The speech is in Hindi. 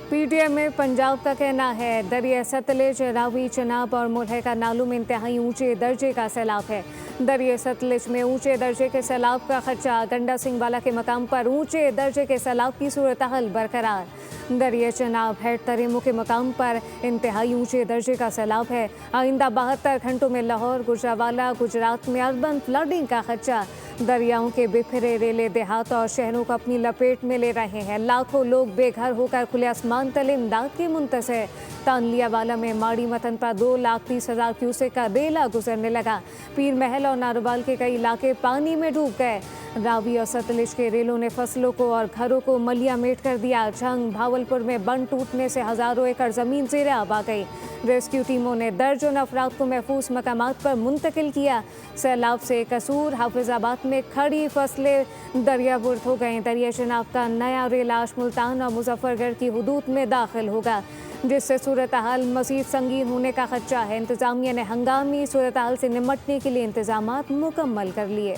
पीटीआई में पंजाब का कहना है दरिया सतलुज, रावी, चनाब और मुल्हका नालों में इंतहाई ऊंचे दर्जे का सैलाब है। दरिया सतलुज में ऊंचे दर्जे के सैलाब का खदशा, गंडा सिंह वाला के मकाम पर ऊंचे दर्जे के सैलाब की सूरत हाल बरकरार। दरिया चनाब, हेड तरेमू के मकाम पर इंतहाई ऊंचे दर्जे का सैलाब है। आइंदा 72 घंटों में लाहौर, गुजरावाला, गुजरात में अर्बन फ्लडिंग का खदशा। दरियाओं के बिखरे रेले देहात और शहरों को अपनी लपेट में ले रहे हैं। लाखों लोग बेघर होकर खुले आसमान तले इमदाद के मुंतज़िर। तानलियावाला में माड़ी मतन पर 2,30,000 क्यूसेक का रेला गुजरने लगा। पीर महल और नारोवाल के कई इलाके पानी में डूब गए। रावी और सतलुज के रेलों ने फसलों को और घरों को मलियामेट कर दिया। झंग, भावलपुर में बंद टूटने से हजारों एकड़ जमीन ज़ेरे आब आ गई। रेस्क्यू टीमों ने दर्जन अफराद को महफूज मकामात पर मुंतकिल किया। सैलाब से कसूर, हाफिजाबाद में खड़ी फसलें दरियाबुर्द हो गई। दरिया चनाब का नया रेलाश मुल्तान और मुजफ्फरगढ़ की हुदूद में दाखिल होगा, जिससे सूरत हाल मज़ीद संगीन होने का खदशा है। इंतजामिया ने हंगामी सूरत हाल से निमटने के लिए इंतजामात मुकम्मल कर लिए।